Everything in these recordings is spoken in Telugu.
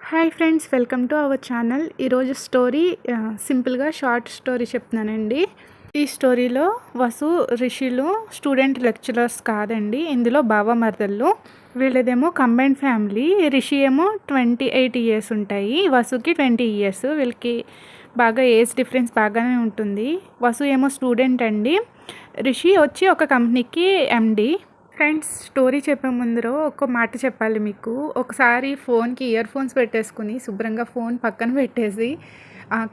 Hi friends, welcome to our channel. ఈరోజు స్టోరీ సింపుల్గా షార్ట్ స్టోరీ చెప్తున్నానండి. ఈ స్టోరీలో వసు రిషిలు స్టూడెంట్ లెక్చరర్స్ కాదండి. ఇందులో బావమరదళ్ళు. వీళ్ళదేమో కంబైన్డ్ ఫ్యామిలీ. రిషి ఏమో 28 ఇయర్స్ ఉంటాయి, వసుకి 20 ఇయర్స్. వీళ్ళకి బాగా ఏజ్ డిఫరెన్స్ బాగానే ఉంటుంది. వసు ఏమో స్టూడెంట్ అండి. రిషి వచ్చి ఒక కంపెనీకి ఎండి. ఫ్రెండ్స్, స్టోరీ చెప్పే ముందర ఒక మాట చెప్పాలి మీకు. ఒకసారి ఫోన్కి ఇయర్ ఫోన్స్ పెట్టేసుకుని శుభ్రంగా ఫోన్ పక్కన పెట్టేసి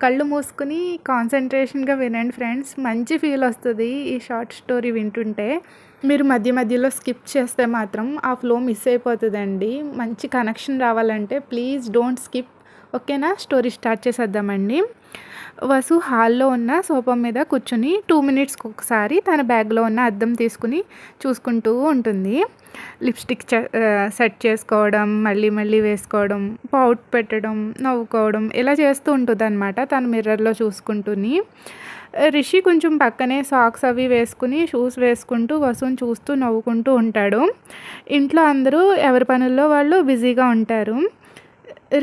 కళ్ళు మూసుకుని కాన్సన్ట్రేషన్గా వినండి ఫ్రెండ్స్. మంచి ఫీల్ వస్తుంది ఈ షార్ట్ స్టోరీ వింటుంటే. మీరు మధ్య మధ్యలో స్కిప్ చేస్తే మాత్రం ఆ ఫ్లో మిస్ అయిపోతుందండి. మంచి కనెక్షన్ రావాలంటే ప్లీజ్ డోంట్ స్కిప్. ఓకేనా? స్టోరీ స్టార్ట్ చేసేద్దామండి. వసు హాల్లో ఉన్న సోఫా మీద కూర్చుని 2 మినిట్స్కి ఒకసారి తన బ్యాగ్లో ఉన్న అద్దం తీసుకుని చూసుకుంటూ ఉంటుంది. లిప్స్టిక్ సెట్ చేసుకోవడం, మళ్ళీ వేసుకోవడం, పౌట్ పెట్టడం, నవ్వుకోవడం ఇలా చేస్తూ ఉంటుంది అనమాట తను మిర్రర్లో చూసుకుంటూని. రిషి కొంచెం పక్కనే సాక్స్ అవి వేసుకుని షూస్ వేసుకుంటూ వసుని చూస్తూ నవ్వుకుంటూ ఉంటాడు. ఇంట్లో అందరూ ఎవరి పనుల్లో వాళ్ళు బిజీగా ఉంటారు.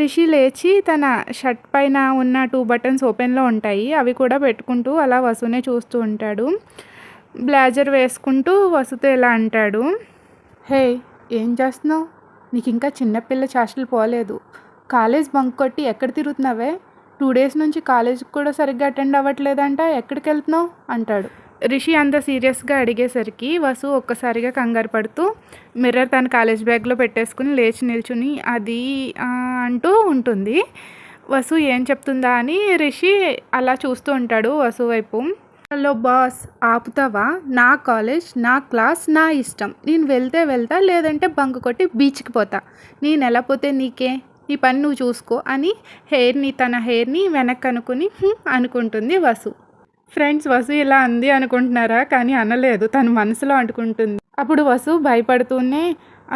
రిషి లేచి తన షర్ట్ పైన ఉన్న 2 బటన్స్ ఓపెన్లో ఉంటాయి, అవి కూడా పెట్టుకుంటూ అలా వసునే చూస్తూ ఉంటాడు. బ్లేజర్ వేసుకుంటూ వసుతో ఇలా అంటాడు, హే, ఏం చేస్తున్నావు? నీకు ఇంకా చిన్నపిల్ల చేష్టలు పోలేదు. కాలేజ్ బంక్ కొట్టి ఎక్కడ తిరుగుతున్నావే? 2 డేస్ నుంచి కాలేజీకి కూడా సరిగ్గా అటెండ్ అవ్వట్లేదంట, ఎక్కడికి వెళ్తున్నావు అంటాడు. రిషి అంత సీరియస్గా అడిగేసరికి వసు ఒక్కసారిగా కంగారు పడుతూ మిర్రర్ తన కాలేజ్ బ్యాగ్లో పెట్టేసుకుని లేచి నిల్చుని అది అంటూ ఉంటుంది. వసు ఏం చెప్తుందా అని రిషి అలా చూస్తూ ఉంటాడు వసు వైపు. హలో బాస్, ఆపుతావా? నా కాలేజ్, నా క్లాస్, నా ఇష్టం. నేను వెళ్తా, లేదంటే బంక్ కొట్టి బీచ్కి పోతా. నేను ఎలా పోతే నీకే? నీ పని నువ్వు చూసుకో అని తన హెయిర్ని వెనక్కి అనుకుంటుంది వసు. ఫ్రెండ్స్, వసు ఇలా అంది అనుకుంటున్నారా? కానీ అనలేదు, తన మనసులో అనుకుంటుంది. అప్పుడు వసు భయపడుతూనే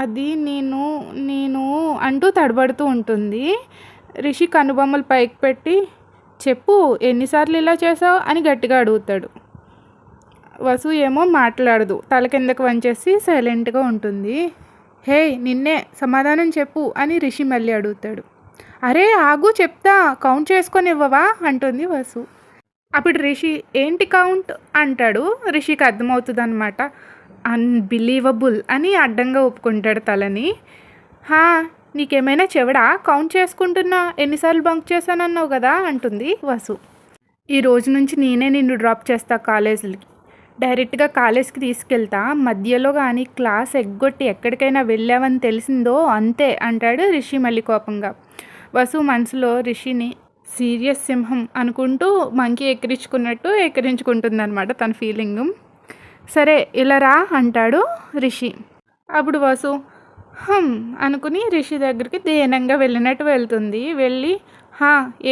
అది నేను అంటూ తడబడుతూ ఉంటుంది. రిషి కనుబొమ్మలు పైకి పెట్టి చెప్పు, ఎన్నిసార్లు ఇలా చేసావు అని గట్టిగా అడుగుతాడు. వసు ఏమో మాట్లాడదు, తల కిందకు వంచేసి సైలెంట్గా ఉంటుంది. హే, నిన్నే, సమాధానం చెప్పు అని రిషి మళ్ళీ అడుగుతాడు. అరే ఆగు, చెప్తా, కౌంట్ చేసుకొని ఇవ్వవా అంటుంది వసు. అప్పుడు రిషి ఏంటి కౌంట్ అంటాడు. రిషికి అర్థమవుతుంది అనమాట. అన్బిలీవబుల్ అని అడ్డంగా ఒప్పుకుంటాడు తలని. నీకేమైనా చెవడా? కౌంట్ చేసుకుంటున్నా, ఎన్నిసార్లు బంక్ చేశానన్నావు కదా అంటుంది వసు. ఈ రోజు నుంచి నేనే నిన్ను డ్రాప్ చేస్తా కాలేజీకి. డైరెక్ట్గా కాలేజ్కి తీసుకెళ్తా. మధ్యలో కానీ క్లాస్ ఎగ్గొట్టి ఎక్కడికైనా వెళ్ళావని తెలిసిందో అంతే అంటాడు రిషి మళ్ళీ కోపంగా. వసు మనసులో రిషిని సీరియస్ సింహం అనుకుంటూ మంకీ ఎక్కిరించుకుంటుంది అనమాట తన ఫీలింగ్. సరే ఇలా రా అంటాడు రిషి. అప్పుడు వసు అనుకుని రిషి దగ్గరికి దీనంగా వెళ్ళినట్టు వెళ్తుంది. వెళ్ళి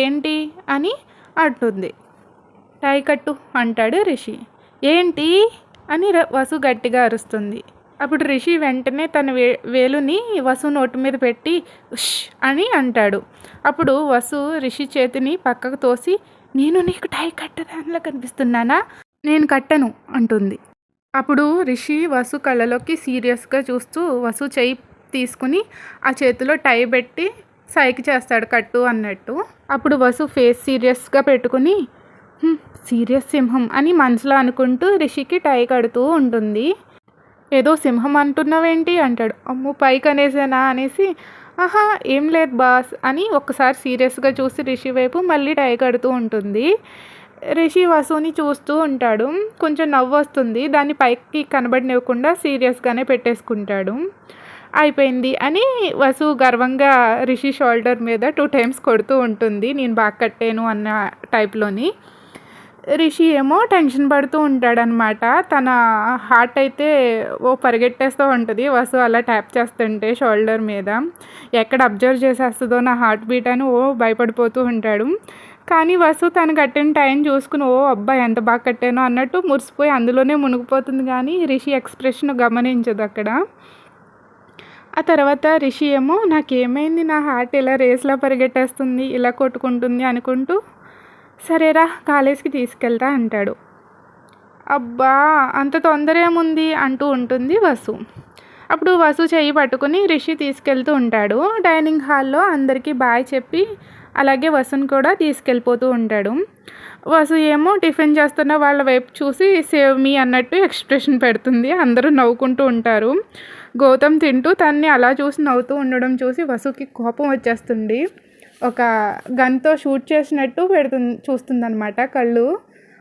ఏంటి అని అంటుంది. టై కట్టు అంటాడు రిషి. ఏంటి అని వసు గట్టిగా అరుస్తుంది. అప్పుడు రిషి వెంటనే తన వేలుని వసు నోటి మీద పెట్టి ఉష్ అని అంటాడు. అప్పుడు వసు రిషి చేతిని పక్కకు తోసి నేను నీకు టై కట్టదానిలా కనిపిస్తున్నానా? నేను కట్టను అంటుంది. అప్పుడు రిషి వసు కళ్ళలోకి సీరియస్గా చూస్తూ వసు చెయ్యి తీసుకుని ఆ చేతిలో టై పెట్టి సైకి చేస్తాడు కట్టు అన్నట్టు. అప్పుడు వసు ఫేస్ సీరియస్గా పెట్టుకుని సీరియస్ సింహం అని మనసులో అనుకుంటూ రిషికి టై కడుతూ ఉంటుంది. ఏదో సింహం అంటున్నావేంటి అంటాడు. అమ్మో, పైకి అనేసానా అనేసి ఏం లేదు బాస్ అని ఒక్కసారి సీరియస్గా చూసి రిషి వైపు మళ్ళీ టై కడుతూ ఉంటుంది. రిషి వసుని చూస్తూ ఉంటాడు. కొంచెం నవ్వు వస్తుంది, దాన్ని పైకి కనబడినివ్వకుండా సీరియస్గానే పెట్టేసుకుంటాడు. అయిపోయింది అని వసు గర్వంగా రిషి షోల్డర్ మీద 2 times కొడుతూ ఉంటుంది, నేను బాగా కట్టాను అన్న టైప్లోని. రిషి ఏమో టెన్షన్ పడుతూ ఉంటాడనమాట. తన హార్ట్ అయితే పరిగెట్టేస్తూ ఉంటుంది వసు అలా ట్యాప్ చేస్తుంటే షోల్డర్ మీద. ఎక్కడ అబ్జర్వ్ చేసేస్తుందో నా హార్ట్ బీట్ అని భయపడిపోతూ ఉంటాడు. కానీ వసు తను కట్టిన టైం చూసుకుని అబ్బా ఎంత బాగా కట్టానో అన్నట్టు మురిసిపోయి అందులోనే మునిగిపోతుంది. కానీ రిషి ఎక్స్ప్రెషన్ గమనించదు అక్కడ. ఆ తర్వాత రిషి ఏమో నాకేమైంది, నా హార్ట్ ఇలా రేస్లా పరిగెట్టేస్తుంది, ఇలా కొట్టుకుంటుంది అనుకుంటూ సరేరా కాలేజ్కి తీసుకెళ్తా అంటాడు. అబ్బా అంత తొందర ఏముంది అంటూ ఉంటుంది వసు. అప్పుడు వసు చెయ్యి పట్టుకుని రిషి తీసుకెళ్తూ ఉంటాడు. డైనింగ్ హాల్లో అందరికీ బాయ్ చెప్పి అలాగే వసుని కూడా తీసుకెళ్ళిపోతూ ఉంటాడు. వసు ఏమో టిఫిన్ చేస్తున్న వాళ్ళ వైపు చూసి సేవ్ మీ అన్నట్టు ఎక్స్ప్రెషన్ పెడుతుంది. అందరూ నవ్వుకుంటూ ఉంటారు. గౌతమ్ తింటూ తన్ని అలా చూసి నవ్వుతూ ఉండడం చూసి వసుకి కోపం వచ్చేస్తుంది. ఒక గన్తో షూట్ చేసినట్టు చూస్తుందన్నమాట కళ్ళు.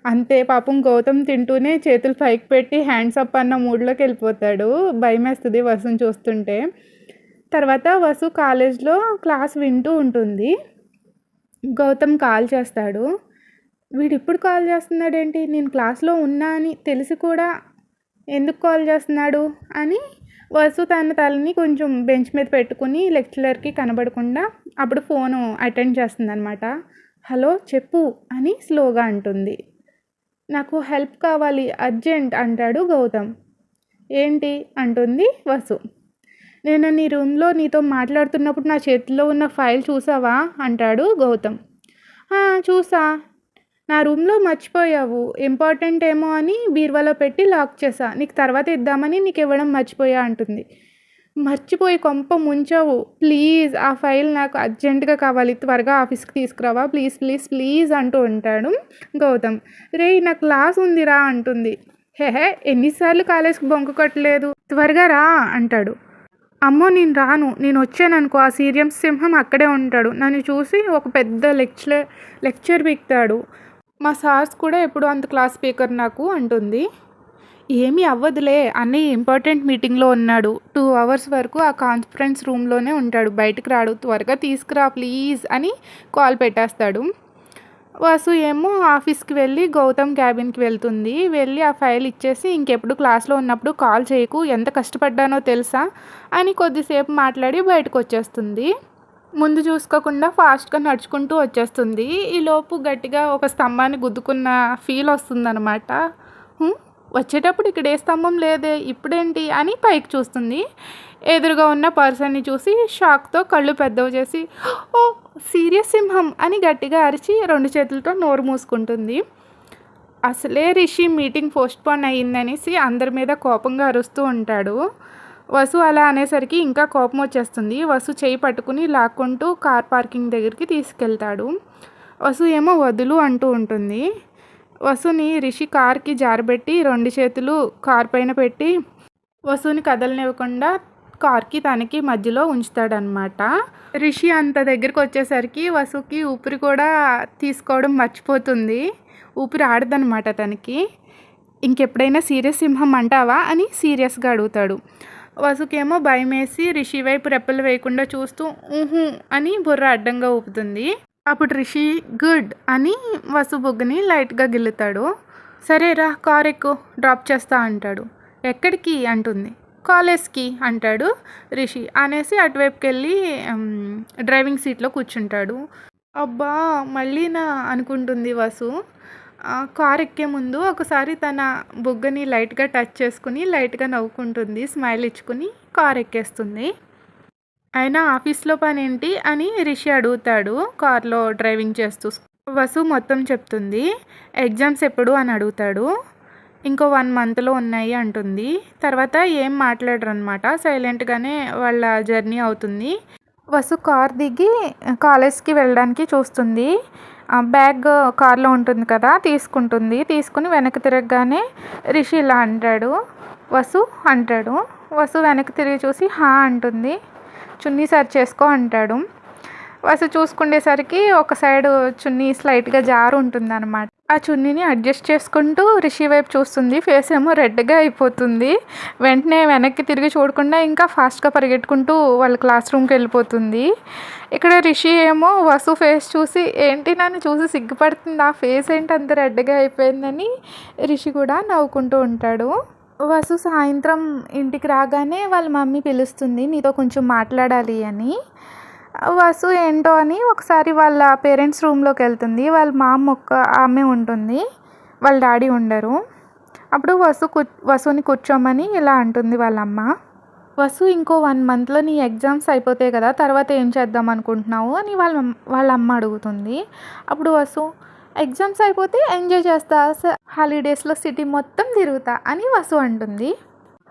అంతే పాపం గౌతమ్ తింటూనే చేతులు పైకి పెట్టి హ్యాండ్స్ అప్ అన్న మూడ్లోకి వెళ్ళిపోతాడు. భయం వేస్తుంది వసుని చూస్తుంటే. తర్వాత వసు కాలేజ్లో క్లాస్ వింటూ ఉంటుంది. గౌతమ్ కాల్ చేస్తాడు. వీడు ఇప్పుడు కాల్ చేస్తున్నాడేంటి, నేను క్లాస్లో ఉన్నా అని తెలిసి కూడా ఎందుకు కాల్ చేస్తున్నాడు అని వసు తన తలని కొంచెం బెంచ్ మీద పెట్టుకుని లెక్చరర్కి కనబడకుండా అప్పుడు ఫోను అటెండ్ చేస్తుంది అనమాట. హలో చెప్పు అని స్లోగా అంటుంది. నాకు హెల్ప్ కావాలి అర్జెంట్ అంటాడు గౌతమ్. ఏంటి అంటుంది వసు. నేను నీ రూమ్లో నీతో మాట్లాడుతున్నప్పుడు నా చేతిలో ఉన్న ఫైల్ చూసావా అంటాడు గౌతమ్. చూసా, నా రూమ్లో మర్చిపోయావు, ఇంపార్టెంట్ ఏమో అని బీరువాలో పెట్టి లాక్ చేసా, నీకు తర్వాత ఇద్దామని నీకు ఇవ్వడం మర్చిపోయా అంటుంది. మర్చిపోయి కొంప ముంచావు, ప్లీజ్ ఆ ఫైల్ నాకు అర్జెంటుగా కావాలి, త్వరగా ఆఫీస్కి తీసుకురావా ప్లీజ్ ప్లీజ్ ప్లీజ్ అంటూ ఉంటాడు గౌతమ్. రే నా క్లాస్ ఉందిరా అంటుంది. హే ఎన్నిసార్లు కాలేజ్కి బొంకు కొట్టలేదు, త్వరగా రా అంటాడు. అమ్మో నేను రాను, నేను వచ్చాననుకో ఆ సీరియస్ సింహం అక్కడే ఉంటాడు, నన్ను చూసి ఒక పెద్ద లెక్చర్ బిక్తాడు, మా సార్స్ కూడా ఎప్పుడు అంత క్లాస్ స్పీకర్ నాకు అంటుంది. ఏమీ అవ్వదులే, అన్నయ్య ఇంపార్టెంట్ మీటింగ్లో ఉన్నాడు, 2 hours వరకు ఆ కాన్ఫరెన్స్ రూమ్లోనే ఉంటాడు, బయటకు రాడు, త్వరగా తీసుకురా ప్లీజ్ అని కాల్ పెట్టేస్తాడు. వసు ఏమో ఆఫీస్కి వెళ్ళి గౌతమ్ క్యాబిన్కి వెళ్తుంది. వెళ్ళి ఆ ఫైల్ ఇచ్చేసి ఇంకెప్పుడు క్లాస్లో ఉన్నప్పుడు కాల్ చేయకు, ఎంత కష్టపడ్డానో తెలుసా అని కొద్దిసేపు మాట్లాడి బయటకు వచ్చేస్తుంది. ముందు చూసుకోకుండా ఫాస్ట్గా నడుచుకుంటూ వచ్చేస్తుంది. ఈలోపు గట్టిగా ఒక స్తంభాన్ని గుద్దుకున్న ఫీల్ వస్తుందన్నమాట. వచ్చేటప్పుడు ఇక్కడ ఏ స్తంభం లేదే, ఇప్పుడేంటి అని పైకి చూస్తుంది. ఎదురుగా ఉన్న పర్సన్ని చూసి షాక్తో కళ్ళు పెద్దవి చేసి ఓ సీరియస్ సింహం అని గట్టిగా అరిచి 2 చేతులతో నోరు మూసుకుంటుంది. అసలే రిషి మీటింగ్ పోస్ట్పోన్ అయ్యిందనేసి అందరి మీద కోపంగా అరుస్తూ ఉంటాడు. వసు అలా అనేసరికి ఇంకా కోపం వచ్చేస్తుంది. వసు చేయి పట్టుకుని లాక్కుంటూ కార్ పార్కింగ్ దగ్గరికి తీసుకెళ్తాడు. వసు ఏమో వదులు అంటూ ఉంటుంది. వసుని రిషి కార్కి జారబెట్టి 2 చేతులు కార్ పైన పెట్టి వసుని కదలనివ్వకుండా కార్కి తనకి మధ్యలో ఉంచుతాడనమాట. రిషి అంత దగ్గరికి వచ్చేసరికి వసుకి ఊపిరి కూడా తీసుకోవడం మర్చిపోతుంది. ఊపిరి ఆడదనమాట తనకి. ఇంకెప్పుడైనా సీరియస్ సింహం అంటావా అని సీరియస్గా అడుగుతాడు. వసుకేమో భయం వేసి రిషి వైపు రెప్పలు వేయకుండా చూస్తూ ఊహు అని బుర్ర అడ్డంగా ఊపుతుంది. అప్పుడు రిషి గుడ్ అని వసు బొగ్గుని లైట్గా గిల్లుతాడు. సరేరా కార్ ఎక్కు, డ్రాప్ చేస్తా అంటాడు. ఎక్కడికి అంటుంది. కాలేజ్కి అంటాడు రిషి అనేసి అటువైపుకి వెళ్ళి డ్రైవింగ్ సీట్లో కూర్చుంటాడు. అబ్బా మళ్ళీనా అనుకుంటుంది వసు. కార్ ఎక్కే ముందు ఒకసారి తన బుగ్గని లైట్గా టచ్ చేసుకుని లైట్గా నవ్వుకుంటుంది, స్మైల్ ఇచ్చుకుని కార్ ఎక్కేస్తుంది. అయినా ఆఫీస్లో పని ఏంటి అని రిషి అడుగుతాడు కార్లో డ్రైవింగ్ చేస్తూ. వసు మొత్తం చెప్తుంది. ఎగ్జామ్స్ ఎప్పుడు అని అడుగుతాడు. ఇంకో 1 monthలో ఉన్నాయి అంటుంది. తర్వాత ఏం మాట్లాడరు అనమాట, సైలెంట్గానే వాళ్ళ జర్నీ అవుతుంది. వసు కార్ దిగి కాలేజ్కి వెళ్ళడానికి చూస్తుంది. బ్యాగ్ కార్లో ఉంటుంది కదా, తీసుకుంటుంది. తీసుకుని వెనక్కి తిరగగానే రిషి ఇలా అంటాడు, వసు అంటాడు. వసు వెనక్కి తిరిగి చూసి హా అంటుంది. చున్నీ సర్చ్ చేసుకో అంటాడు. వసు చూసుకునేసరికి ఒక సైడ్ చున్నీ స్లైట్గా జారు ఉంటుంది అనమాట. ఆ చున్నీని అడ్జస్ట్ చేసుకుంటూ రిషి వైపు చూస్తుంది. ఫేస్ ఏమో రెడ్గా అయిపోతుంది. వెంటనే వెనక్కి తిరిగి చూడకుండా ఇంకా ఫాస్ట్గా పరిగెట్టుకుంటూ వాళ్ళ క్లాస్ రూమ్కి వెళ్ళిపోతుంది. ఇక్కడ రిషి ఏమో వసు ఫేస్ చూసి ఏంటి నన్ను చూసి సిగ్గుపడుతుంది, ఆ ఫేస్ ఏంటి అంత రెడ్గా అయిపోయిందని రిషి కూడా నవ్వుకుంటూ ఉంటాడు. వసు సాయంత్రం ఇంటికి రాగానే వాళ్ళ మమ్మీ పిలుస్తుంది, నీతో కొంచెం మాట్లాడాలి అని. వసు ఏంటో అని ఒకసారి వాళ్ళ పేరెంట్స్ రూమ్లోకి వెళ్తుంది. వాళ్ళ మామ ఆమె ఉంటుంది, వాళ్ళ డాడీ ఉండరు. అప్పుడు వసుని కూర్చోమని ఇలా అంటుంది వాళ్ళ అమ్మ. వసు ఇంకో 1 monthలో నీ ఎగ్జామ్స్ అయిపోతాయి కదా, తర్వాత ఏం చేద్దాం అనుకుంటున్నావు అని వాళ్ళ అమ్మ అడుగుతుంది. అప్పుడు వసు ఎగ్జామ్స్ అయిపోతే ఎంజాయ్ చేస్తా, హాలిడేస్లో సిటీ మొత్తం తిరుగుతా అని వసు అంటుంది.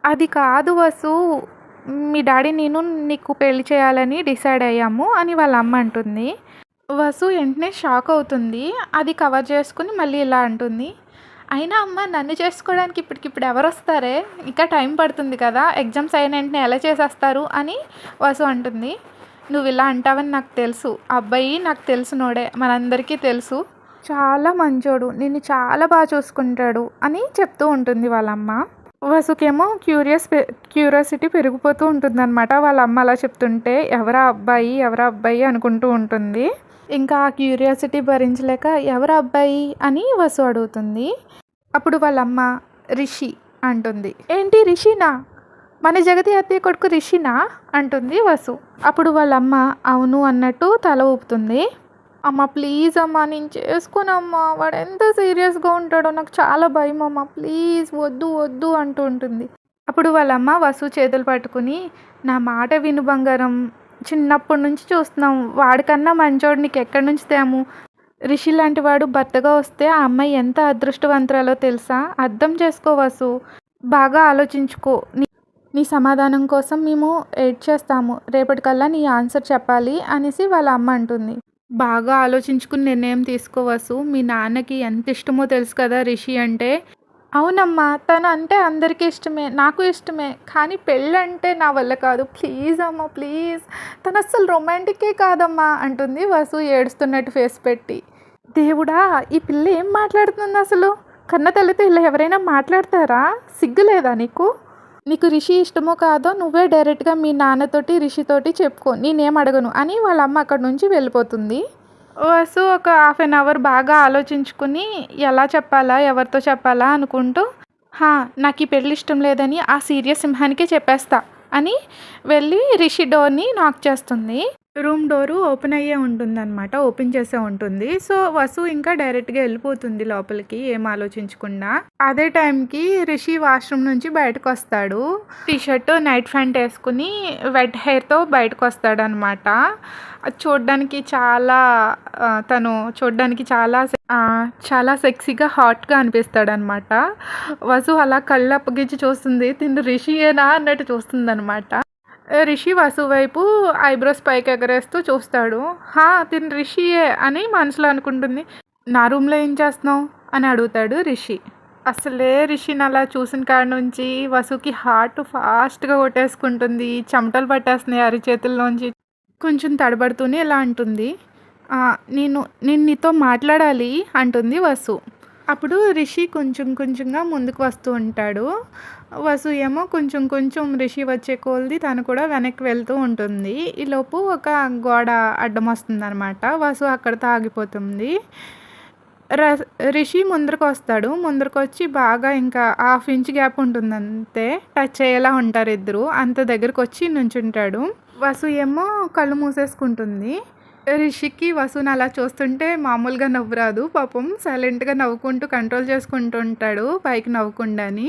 అది కాదు వసు, మీ డాడీ నేను నీకు పెళ్లి చేయాలని డిసైడ్ అయ్యాము అని వాళ్ళ అమ్మ అంటుంది. వసు వెంటనే షాక్ అవుతుంది. అది కవర్ చేసుకుని మళ్ళీ ఇలా అంటుంది, అయినా అమ్మ నన్ను చేసుకోవడానికి ఇప్పటికిప్పుడు ఎవరొస్తారే, ఇంకా టైం పడుతుంది కదా, ఎగ్జామ్స్ అయిన వెంటనే ఎలా చేసేస్తారు అని వసు అంటుంది. నువ్వు ఇలా అంటావని నాకు తెలుసు, అబ్బాయి నాకు తెలిసినోడే, మనందరికీ తెలుసు, చాలా మంచోడు, నిన్ను చాలా బాగా చూసుకుంటాడు అని చెప్తూ ఉంటుంది వాళ్ళమ్మ. వసుకేమో క్యూరియాసిటీ పెరిగిపోతూ ఉంటుంది అనమాట. వాళ్ళ అమ్మ అలా చెప్తుంటే ఎవరా అబ్బాయి అనుకుంటూ ఉంటుంది. ఇంకా ఆ క్యూరియాసిటీ భరించలేక ఎవరా అబ్బాయి అని వసు అడుగుతుంది. అప్పుడు వాళ్ళమ్మ రిషి అంటుంది. ఏంటి రిషినా, మన జగతి అత్తయ్య కొడుకు రిషినా అంటుంది వసు. అప్పుడు వాళ్ళమ్మ అవును అన్నట్టు తల ఊపుతుంది. అమ్మ ప్లీజ్ అమ్మ నేను చేసుకోనమ్మా, వాడు ఎంత సీరియస్గా ఉంటాడో నాకు చాలా భయం అమ్మ, ప్లీజ్ వద్దు అంటూ ఉంటుంది. అప్పుడు వాళ్ళమ్మ వసు చేతులు పట్టుకుని, నా మాట విను బంగారం, చిన్నప్పటి నుంచి చూస్తున్నాం, వాడికన్నా మంచోడు నీకు ఎక్కడి నుంచి తేము, రిషి లాంటి వాడు భర్తగా వస్తే ఆ అమ్మాయి ఎంత అదృష్టవంతురాలో తెలుసా, అర్థం చేసుకో వసు, బాగా ఆలోచించుకో, నీ సమాధానం కోసం మేము వెయిట్ చేస్తాము, రేపటికల్లా నీ ఆన్సర్ చెప్పాలి అనేసి వాళ్ళ అమ్మ అంటుంది. బాగా ఆలోచించుకుని నిర్ణయం తీసుకోవసు, మీ నాన్నకి ఎంత ఇష్టమో తెలుసు కదా రిషి అంటే. అవునమ్మా, తను అంటే అందరికీ ఇష్టమే, నాకు ఇష్టమే, కానీ పెళ్ళంటే నా వల్ల కాదు, ప్లీజ్ అమ్మ ప్లీజ్, తను అస్సలు రొమాంటికే కాదమ్మా అంటుంది వసు ఏడుస్తున్నట్టు ఫేస్ పెట్టి. దేవుడా, ఈ పిల్ల ఏం మాట్లాడుతుంది అసలు, కన్న తల్లితో ఇలా ఎవరైనా మాట్లాడతారా, సిగ్గులేదా నీకు రిషి ఇష్టమో కాదో నువ్వే డైరెక్ట్గా మీ నాన్నతోటి రిషితోటి చెప్పుకో, నేనేం అడగను అని వాళ్ళ అమ్మ అక్కడి నుంచి వెళ్ళిపోతుంది. వసు ఒక హాఫ్ అన్ అవర్ బాగా ఆలోచించుకుని ఎలా చెప్పాలా ఎవరితో చెప్పాలా అనుకుంటూ, నాకు ఈ పెళ్ళి ఇష్టం లేదని ఆ సీరియస్ సింహానికే చెప్పేస్తా అని వెళ్ళి రిషి డోర్ని నాక్ చేస్తుంది. రూమ్ డోరు ఓపెన్ అయ్యే ఉంటుందన్నమాట, ఓపెన్ చేసే ఉంటుంది. సో వసు ఇంకా డైరెక్ట్గా వెళ్ళిపోతుంది లోపలికి ఏం ఆలోచించకుండా. అదే టైంకి రిషి వాష్రూమ్ నుంచి బయటకు వస్తాడు. టీషర్ట్ నైట్ ప్యాంట్ వేసుకుని వెట్ హెయిర్తో బయటకు వస్తాడు అనమాట. చూడ్డానికి తను చూడ్డానికి చాలా సెక్సీగా హాట్గా అనిపిస్తాడు అనమాట. వసు అలా కళ్ళు అప్పగించి చూస్తుంది, తిను రిషియేనా అన్నట్టు చూస్తుంది అనమాట. రిషి వసు వైపు ఐబ్రోస్ పైకి ఎగరేస్తూ చూస్తాడు. తిను రిషియే అని మనసులో అనుకుంటుంది. నా రూమ్లో ఏం చేస్తున్నావు అని అడుగుతాడు రిషి. అసలే రిషిని అలా చూసిన కాడ నుంచి వసుకి హార్ట్ ఫాస్ట్గా కొట్టేసుకుంటుంది, చెమటలు పట్టేస్తున్నాయి అరిచేతుల్లోంచి. కొంచెం తడబడుతూనే ఇలా అంటుంది, నేను నీతో మాట్లాడాలి అంటుంది వసు. అప్పుడు రిషి కొంచెంగా ముందుకు వస్తూ ఉంటాడు. వసు ఏమో కొంచెం రిషి వచ్చే కొలది తను కూడా వెనక్కి వెళ్తూ ఉంటుంది. ఈలోపు ఒక గోడ అడ్డం వస్తుంది అనమాట. వసు అక్కడితో ఆగిపోతుంది. రిషి ముందరకు వస్తాడు. ముందరకు వచ్చి బాగా ఇంకా 1/2 ఇంచ్ గ్యాప్ ఉంటుంది అంతే, టచ్ అయ్యేలా ఉంటారు ఇద్దరు. అంత దగ్గరకు వచ్చి నుంచుంటాడు. వసు ఏమో కళ్ళు మూసేసుకుంటుంది. రిషికి వసుని అలా చూస్తుంటే మామూలుగా నవ్వు రాదు. పాపం సైలెంట్గా నవ్వుకుంటూ కంట్రోల్ చేసుకుంటూ ఉంటాడు పైకి నవ్వకుండాని.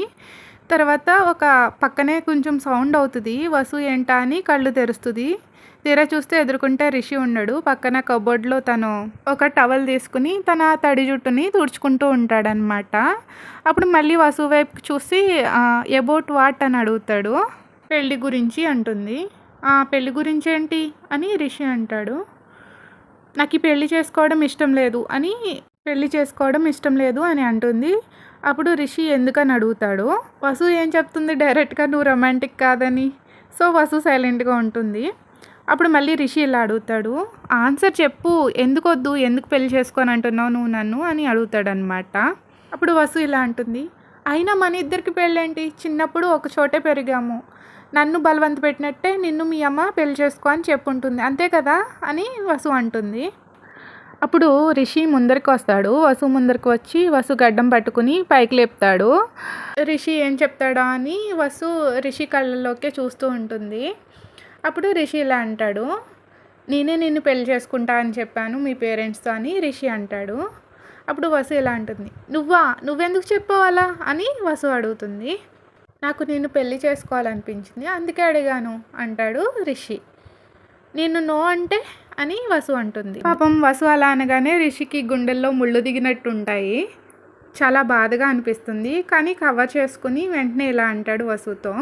తర్వాత ఒక పక్కనే కొంచెం సౌండ్ అవుతుంది. వసు ఏంటా అని కళ్ళు తెరుస్తుంది. తీరా చూస్తే ఎదుర్కొంటే రిషి ఉన్నాడు. పక్కన కబోర్డ్లో తను ఒక టవల్ తీసుకుని తన తడి జుట్టుని తుడుచుకుంటూ ఉంటాడనమాట. అప్పుడు మళ్ళీ వసు వైపు చూసి అబౌట్ వాట్ అని అడుగుతాడు. పెళ్ళి గురించి అంటుంది. పెళ్ళి గురించి ఏంటి అని రిషి అంటాడు. నాకు ఈ పెళ్ళి చేసుకోవడం ఇష్టం లేదు అని అంటుంది. అప్పుడు రిషి ఎందుకని అడుగుతాడు. వసు ఏం చెప్తుంది డైరెక్ట్గా, నువ్వు రొమాంటిక్ కాదని. సో వసు సైలెంట్గా ఉంటుంది. అప్పుడు మళ్ళీ రిషి ఇలా అడుగుతాడు, ఆన్సర్ చెప్పు, ఎందుకు పెళ్లి చేసుకొని అంటున్నావు నువ్వు నన్ను అని అడుగుతాడనమాట. అప్పుడు వసు ఇలా అంటుంది, అయినా మన ఇద్దరికి పెళ్ళేంటి, చిన్నప్పుడు ఒక చోటే పెరిగాము, నన్ను బలవంత పెట్టినట్టే నిన్ను మీ అమ్మ పెళ్లి చేసుకో అని చెప్పుంటుంది, అంతే కదా అని వసు అంటుంది. అప్పుడు రిషి ముందరికి వస్తాడు. వసు ముందరికి వచ్చి వసు గడ్డం పట్టుకుని పైకి లేపుతాడు. రిషి ఏం చెప్తాడా అని వసు రిషి కళ్ళల్లోకే చూస్తూ ఉంటుంది. అప్పుడు రిషి ఇలా అంటాడు, నేనే నిన్ను పెళ్లి చేసుకుంటా అని చెప్పాను మీ పేరెంట్స్తో అని రిషి అంటాడు. అప్పుడు వసు ఇలా అంటుంది, నువ్వెందుకు చెప్పావాలా అని వసు అడుగుతుంది. నాకు నిన్ను పెళ్లి చేసుకోవాలనిపించింది అందుకే అడిగాను అంటాడు రిషి. నేను నో అంటే అని వసు అంటుంది. పాపం వసు అలా అనగానే రిషికి గుండెల్లో ముళ్ళు దిగినట్టు ఉంటాయి. చాలా బాధగా అనిపిస్తుంది. కానీ కవర్ చేసుకుని వెంటనే ఇలా అంటాడు వసుతో,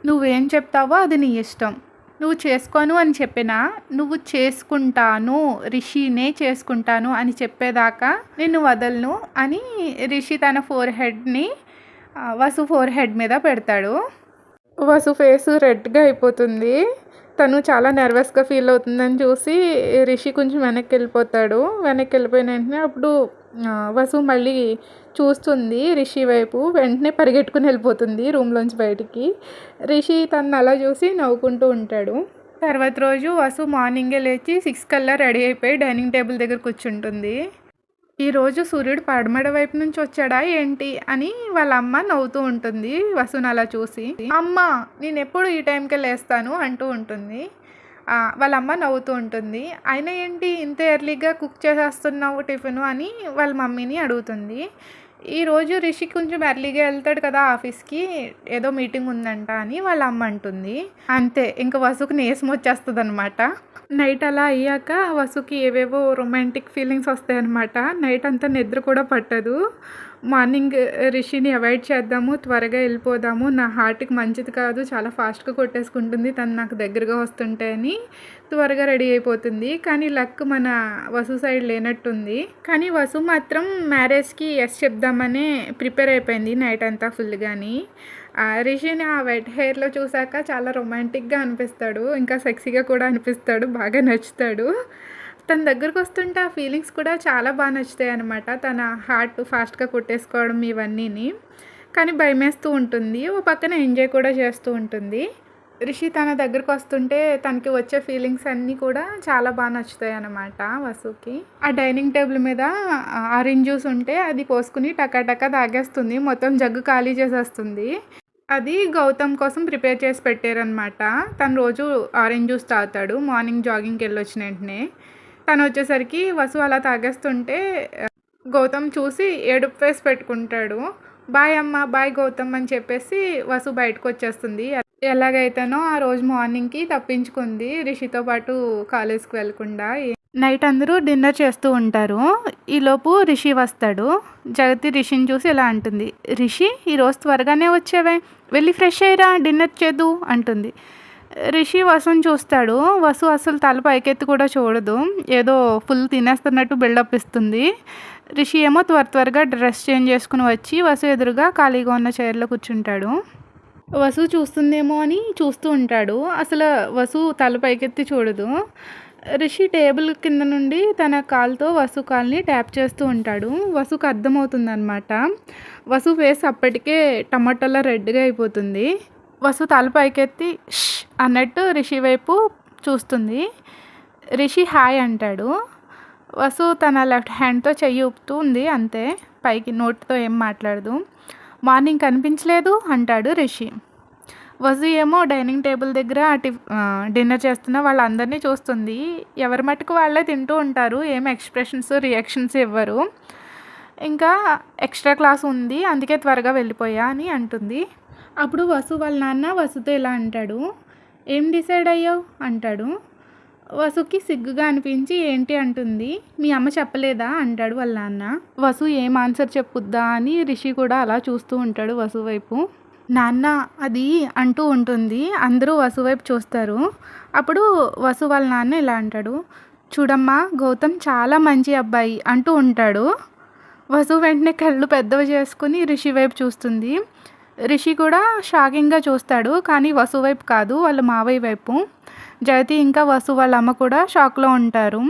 నువ్వేం చెప్తావో అది నీ ఇష్టం. నువ్వు చేసుకోను అని చెప్పినా, నువ్వు చేసుకుంటాను, రిషినే చేసుకుంటాను అని చెప్పేదాకా నిన్ను వదలను అని రిషి తన ఫోర్‌హెడ్‌ని వసు ఫోర్‌హెడ్ మీద పెడతాడు. వసు ఫేసు రెడ్‌గా అయిపోతుంది. తను చాలా నెర్వస్‌గా ఫీల్ అవుతుందని చూసి రిషి కొంచెం వెనక్కెళ్ళిపోతాడు. వెనక్కెళ్ళిపోయిన వెంటనే అప్పుడు వసు మళ్ళీ చూస్తుంది రిషి వైపు. వెంటనే పరిగెట్టుకుని వెళ్ళిపోతుంది రూమ్‌లోంచి బయటికి. రిషి తనని అలా చూసి నవ్వుకుంటూ ఉంటాడు. తర్వాత రోజు వసు మార్నింగే లేచి 6 కల్లా రెడీ అయిపోయి డైనింగ్ టేబుల్ దగ్గర కూర్చుంటుంది. ఈరోజు సూర్యుడు పడమర వైపు నుంచి వచ్చాడా ఏంటి అని వాళ్ళ అమ్మ నవ్వుతూ ఉంటుంది వసుని అలా చూసి. అమ్మ నేనెప్పుడు ఈ టైంకే లేస్తాను అంటూ ఉంటుంది. వాళ్ళ అమ్మ నవ్వుతూ ఉంటుంది. అయినా ఏంటి ఇంత ఎర్లీగా కుక్ చేసేస్తున్నావు టిఫిను అని వాళ్ళ మమ్మీని అడుగుతుంది. ఈరోజు రిషి కొంచెం ఎర్లీగా వెళ్తాడు కదా ఆఫీస్కి, ఏదో మీటింగ్ ఉందంట అని వాళ్ళ అమ్మ అంటుంది. అంతే ఇంక వసుకు నీరసం వచ్చేస్తుంది అనమాట. నైట్ అలా అయ్యాక వసుకి ఏవేవో రొమాంటిక్ ఫీలింగ్స్ వస్తాయన్నమాట. నైట్ అంతా నిద్ర కూడా పట్టదు. మార్నింగ్ రిషిని అవాయిడ్ చేద్దాము, త్వరగా వెళ్ళిపోదాము, నా హార్ట్కి మంచిది కాదు, చాలా ఫాస్ట్గా కొట్టేసుకుంటుంది తను నాకు దగ్గరగా వస్తుంటే అని త్వరగా రెడీ అయిపోతుంది. కానీ లక్ మన వసు సైడ్ లేనట్టుంది. కానీ వసు మాత్రం మ్యారేజ్కి ఎస్ చెప్దామనే ప్రిపేర్ అయిపోయింది నైట్ అంతా ఫుల్గాని. రిషిని ఆ వెట్ హెయిర్లో చూసాక చాలా రొమాంటిక్గా అనిపిస్తాడు, ఇంకా సెక్సీగా కూడా అనిపిస్తాడు, బాగా నచ్చుతాడు. తన దగ్గరకు వస్తుంటే ఆ ఫీలింగ్స్ కూడా చాలా బాగా నచ్చుతాయి అనమాట. తన హార్ట్ ఫాస్ట్గా కొట్టేసుకోవడం ఇవన్నీని. కానీ భయమేస్తూ ఉంటుంది, ఓ పక్కన ఎంజాయ్ కూడా చేస్తూ ఉంటుంది. రిషి తన దగ్గరకు వస్తుంటే తనకి వచ్చే ఫీలింగ్స్ అన్నీ కూడా చాలా బాగా నచ్చుతాయి అన్నమాట వసుకి. ఆ డైనింగ్ టేబుల్ మీద ఆరెంజ్ జ్యూస్ ఉంటే అది పోసుకుని టకా తాగేస్తుంది, మొత్తం జగ్గు ఖాళీ చేసేస్తుంది. అది గౌతమ్ కోసం ప్రిపేర్ చేసి పెట్టారనమాట. తను రోజు ఆరెంజ్ జ్యూస్ తాగుతాడు మార్నింగ్ జాగింగ్కి వెళ్ళి వచ్చిన వెంటనే. తను వచ్చేసరికి వసు అలా తాగేస్తుంటే గౌతమ్ చూసి ఏడుపు ఫేస్ పెట్టుకుంటాడు. బాయ్ అమ్మ, బాయ్ గౌతమ్ అని చెప్పేసి వసు బయటకు వచ్చేస్తుంది. ఎలాగైతేనో ఆ రోజు మార్నింగ్కి తప్పించుకుంది రిషితో పాటు కాలేజ్కి వెళ్ళకుండా. నైట్ అందరూ డిన్నర్ చేస్తూ ఉంటారు. ఈలోపు రిషి వస్తాడు. జగతి రిషిని చూసి ఇలా అంటుంది, రిషి ఈరోజు త్వరగానే వచ్చావే, వెళ్ళి ఫ్రెష్ అయ్యిరా, డిన్నర్ చేద్దు అంటుంది. రిషి వసుని చూస్తాడు. వసు అసలు తల పైకెత్తి కూడా చూడదు, ఏదో ఫుల్ తినేస్తున్నట్టు బిల్డప్ ఇస్తుంది. రిషి ఏమో త్వరగా డ్రెస్ చేంజ్ చేసుకుని వచ్చి వసు ఎదురుగా ఖాళీగా ఉన్న చైర్లో కూర్చుంటాడు. వసు చూస్తుందేమో అని చూస్తూ ఉంటాడు. అసలు వసు తల పైకెత్తి చూడదు. రిషి టేబుల్ కింద నుండి తన కాలుతో వసు కాల్ని ట్యాప్ చేస్తూ ఉంటాడు. వసుకు అర్థమవుతుంది అనమాట. వసు ఫేస్ అప్పటికే టమాటోలా రెడ్గా అయిపోతుంది. వసు తల పైకెత్తి ష్ అన్నట్టు రిషి వైపు చూస్తుంది. రిషి హాయ్ అంటాడు. వసు తన లెఫ్ట్ హ్యాండ్తో చెయ్యి ఊపుతూ ఉంది అంతే, పైకి నోటితో ఏం మాట్లాడదు. మార్నింగ్ కనిపించలేదు అంటాడు రిషి. వసు ఏమో డైనింగ్ టేబుల్ దగ్గర డిన్నర్ చేస్తున్న వాళ్ళందరినీ చూస్తుంది. ఎవరి మట్టుకు వాళ్ళే తింటూ ఉంటారు, ఏం ఎక్స్ప్రెషన్స్ రియాక్షన్స్ ఇవ్వరు. ఇంకా ఎక్స్ట్రా క్లాస్ ఉంది అందుకే త్వరగా వెళ్ళిపోయా అని అంటుంది. అప్పుడు వసు వాళ్ళ నాన్న వసుతో ఇలా అంటాడు, ఏం డిసైడ్ అయ్యావు అంటాడు. వసుకి సిగ్గుగా అనిపించి ఏంటి అంటుంది. మీ అమ్మ చెప్పలేదా అంటాడు వాళ్ళ నాన్న. వసు ఏం ఆన్సర్ చెప్పుద్దా అని రిషి కూడా అలా చూస్తూ ఉంటాడు వసు వైపు. నాన్న అది అంటూ ఉంటుంది. అందరూ వసు వైపు చూస్తారు. అప్పుడు వసు వాళ్ళ నాన్న ఇలా అంటాడు, చూడమ్మా గౌతమ్ చాలా మంచి అబ్బాయి అంటూ ఉంటాడు. వసు వెంటనే కళ్ళు పెద్దవి చేసుకుని రిషి వైపు చూస్తుంది. రిషి కూడా షాకింగ్గా చూస్తాడు, కానీ వసు వైపు కాదు, వాళ్ళ మావయ్య వైపు. జగతి ఇంకా వసు వాళ్ళ అమ్మ కూడా షాక్లో ఉంటారు.